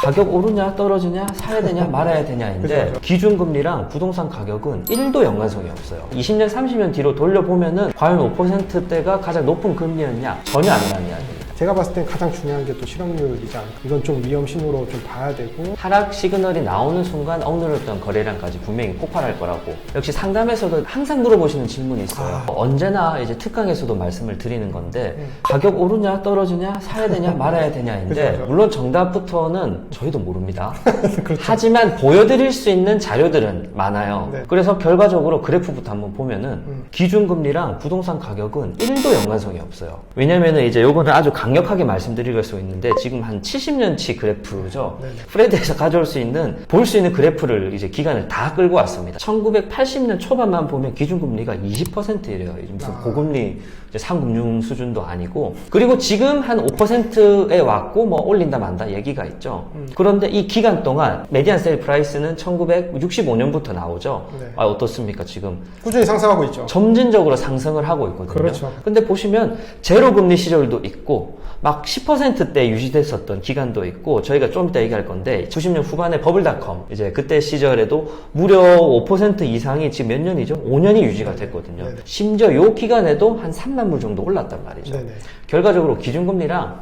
가격 오르냐 떨어지냐 사야 되냐 말아야 되냐인데 그죠. 기준금리랑 부동산 가격은 1도 연관성이 없어요. 20년 30년 뒤로 돌려보면은 과연 5%대가 가장 높은 금리였냐? 전혀 아니라는 이야기입니다. 제가 봤을 땐 가장 중요한 게 또 실업률이지 않을까. 이건 좀 위험 신호로 좀 봐야 되고. 하락 시그널이 나오는 순간 억누르던 거래량까지 분명히 폭발할 거라고. 역시 상담에서도 항상 물어보시는 질문이 있어요. 언제나 이제 특강에서도 말씀을 드리는 건데 가격 오르냐 떨어지냐 사야 되냐 말아야 되냐인데 그죠. 물론 정답부터는 저희도 모릅니다. 그렇죠. 하지만 보여드릴 수 있는 자료들은 많아요. 네. 그래서 결과적으로 그래프부터 한번 보면은 기준금리랑 부동산 가격은 1도 연관성이 없어요. 왜냐면은 이제 요거는 아주 강력하게 말씀드릴 수 있는데 지금 한 70년치 그래프죠. 네네. 프레드에서 가져올 수 있는 볼 수 있는 그래프를 이제 기간을 다 끌고 왔습니다. 1980년 초반만 보면 기준금리가 20%이래요. 무슨 고금리 이제 상금융 수준도 아니고. 그리고 지금 한 5%에 왔고 뭐 올린다 만다 얘기가 있죠. 그런데 이 기간 동안 메디안 셀 프라이스는 1965년부터 나오죠. 네. 아, 어떻습니까? 지금 꾸준히 상승하고 있죠. 점진적으로 상승을 하고 있거든요. 그렇죠. 근데 보시면 제로 금리 시절도 있고 막 10%대 유지됐었던 기간도 있고 저희가 좀 이따 얘기할 건데 90년 후반에 버블닷컴 이제 그때 시절에도 무려 5% 이상이 지금 몇 년이죠? 5년이 유지가 됐거든요. 네네. 심지어 요 기간에도 한 3만 불 정도 올랐단 말이죠. 네네. 결과적으로 기준금리랑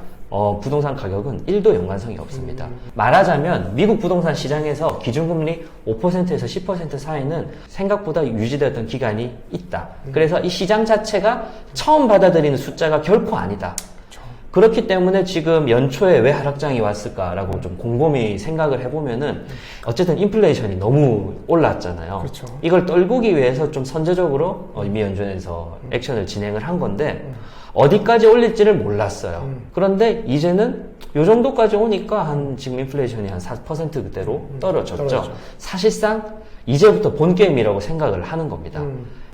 부동산 가격은 1도 연관성이 없습니다. 말하자면 미국 부동산 시장에서 기준금리 5%에서 10% 사이는 생각보다 유지되었던 기간이 있다. 그래서 이 시장 자체가 처음 받아들이는 숫자가 결코 아니다. 그렇기 때문에 지금 연초에 왜 하락장이 왔을까라고 좀 곰곰이 생각을 해보면은 어쨌든 인플레이션이 너무 올랐잖아요. 그렇죠. 이걸 떨구기 위해서 좀 선제적으로 미 연준에서 액션을 진행을 한 건데 어디까지 올릴지를 몰랐어요. 그런데 이제는 요 정도까지 오니까 한 지금 인플레이션이 한 4% 그대로 떨어졌죠. 떨어졌죠. 사실상 이제부터 본 게임이라고 생각을 하는 겁니다.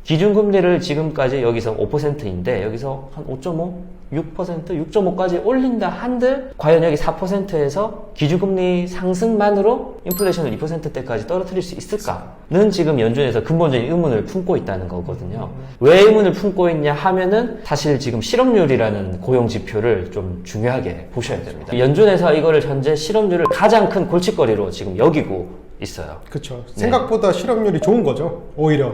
기준금리를 지금까지 여기서 5%인데 여기서 한 5.5, 6%, 6.5까지 올린다 한들 과연 여기 4%에서 기준금리 상승만으로 인플레이션을 2%대까지 떨어뜨릴 수 있을까는 지금 연준에서 근본적인 의문을 품고 있다는 거거든요. 왜 의문을 품고 있냐 하면은 사실 지금 실업률이라는 고용 지표를 좀 중요하게 보셔야 됩니다. 연준에서 이거를 현재 실업률을 가장 큰 골칫거리로 지금 여기고 있어요. 그렇죠. 생각보다 실업률이 좋은 거죠. 오히려.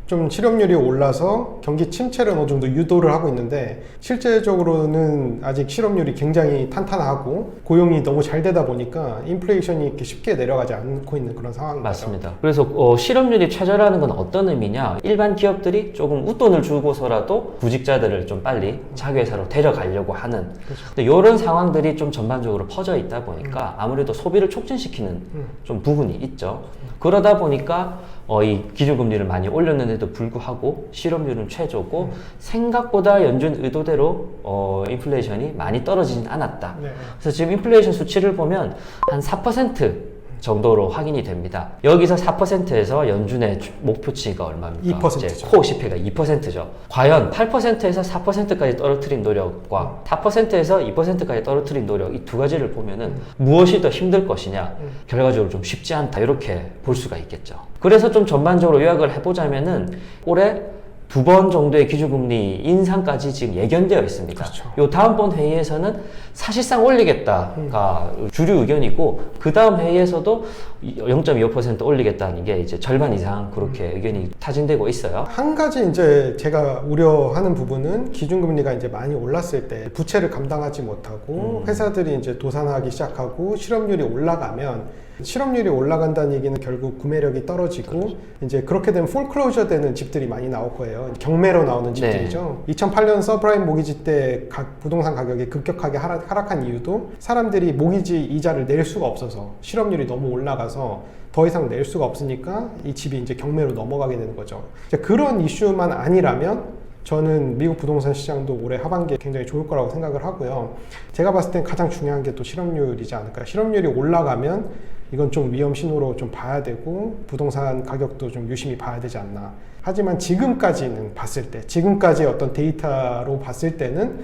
좀 실업률이 올라서 경기 침체를 어느 정도 유도를 하고 있는데 실제적으로는 아직 실업률이 굉장히 탄탄하고 고용이 너무 잘 되다 보니까 인플레이션이 이렇게 쉽게 내려가지 않고 있는 그런 상황인 거죠. 맞습니다. 그래서 실업률이 최저라는 건 어떤 의미냐? 일반 기업들이 조금 웃돈을 주고서라도 구직자들을 좀 빨리 자기 회사로 데려가려고 하는. 근데 이런 상황들이 좀 전반적으로 퍼져 있다 보니까 아무래도 소비를 촉진시키는 좀 부분이 있죠. 그러다 보니까 이 기준금리를 많이 올렸는데도 불구하고 실업률은 최저고 생각보다 연준 의도대로 인플레이션이 많이 떨어지진 않았다. 네. 그래서 지금 인플레이션 수치를 보면 한 4% 정도로 확인이 됩니다. 여기서 4%에서 연준의 목표치가 얼마입니까? 2%죠. 이제 코어 CPI가 2%죠. 과연 8%에서 4%까지 떨어뜨린 노력과 4%에서 2%까지 떨어뜨린 노력 이 두 가지를 보면은 무엇이 더 힘들 것이냐 결과적으로 좀 쉽지 않다 이렇게 볼 수가 있겠죠. 그래서 좀 전반적으로 요약을 해보자면은 올해 2번 정도의 기준금리 인상까지 지금 예견되어 있습니다. 그렇죠. 요 다음번 회의에서는 사실상 올리겠다가 주류 의견이고 그 다음 회의에서도 0.25% 올리겠다는 게 이제 절반 이상 그렇게 의견이 타진되고 있어요. 한 가지 이제 제가 우려하는 부분은 기준금리가 이제 많이 올랐을 때 부채를 감당하지 못하고 회사들이 이제 도산하기 시작하고 실업률이 올라가면 실업률이 올라간다는 얘기는 결국 구매력이 떨어지고 이제 그렇게 되면 폴클로저 되는 집들이 많이 나올 거예요. 경매로 나오는 집들이죠. 2008년 서브프라임 모기지 때 부동산 가격이 급격하게 하락한 이유도 사람들이 모기지 이자를 낼 수가 없어서 실업률이 너무 올라가서 더 이상 낼 수가 없으니까 이 집이 이제 경매로 넘어가게 되는 거죠. 그런 이슈만 아니라면 저는 미국 부동산 시장도 올해 하반기에 굉장히 좋을 거라고 생각을 하고요. 제가 봤을 땐 가장 중요한 게 또 실업률이지 않을까. 실업률이 올라가면 이건 좀 위험 신호로 좀 봐야 되고 부동산 가격도 좀 유심히 봐야 되지 않나. 하지만 지금까지는 봤을 때, 지금까지 어떤 데이터로 봤을 때는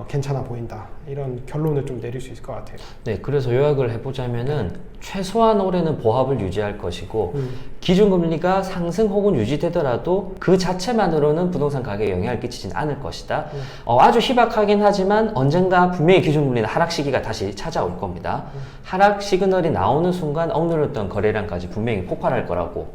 괜찮아 보인다 이런 결론을 좀 내릴 수 있을 것 같아요. 네, 그래서 요약을 해보자면은 최소한 올해는 보합을 유지할 것이고 기준금리가 상승 혹은 유지되더라도 그 자체만으로는 부동산 가격에 영향을 끼치진 않을 것이다. 아주 희박하긴 하지만 언젠가 분명히 기준금리는 하락 시기가 다시 찾아올 겁니다. 하락 시그널이 나오는 순간 억누르던 거래량까지 분명히 폭발할 거라고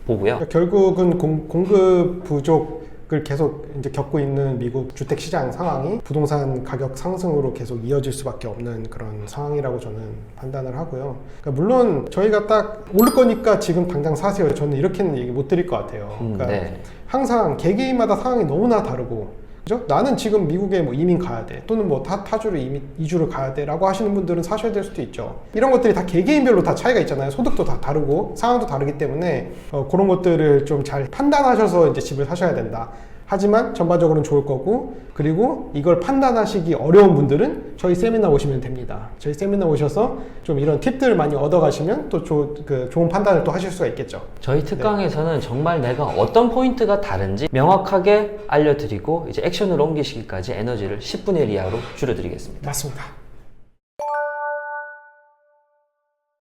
보고요. 결국은 공급 부족을 계속 이제 겪고 있는 미국 주택 시장 상황이 부동산 가격 상승으로 계속 이어질 수밖에 없는 그런 상황이라고 저는 판단을 하고요. 그러니까 물론 저희가 딱 오를 거니까 지금 당장 사세요. 저는 이렇게는 얘기 못 드릴 것 같아요. 그러니까 네. 항상 개개인마다 상황이 너무나 다르고, 그죠? 나는 지금 미국에 뭐 이민 가야 돼, 또는 뭐 타주로 이주를 가야 돼라고 하시는 분들은 사셔야 될 수도 있죠. 이런 것들이 다 개개인별로 다 차이가 있잖아요. 소득도 다 다르고 상황도 다르기 때문에 그런 것들을 좀 잘 판단하셔서 이제 집을 사셔야 된다. 하지만 전반적으로는 좋을 거고, 그리고 이걸 판단하시기 어려운 분들은 저희 세미나 오시면 됩니다. 저희 세미나 오셔서 좀 이런 팁들을 많이 얻어가시면 또 좋은 판단을 또 하실 수가 있겠죠. 저희 특강에서는 정말 내가 어떤 포인트가 다른지 명확하게 알려드리고 이제 액션으로 옮기시기까지 에너지를 10분의 1 이하로 줄여드리겠습니다. 맞습니다.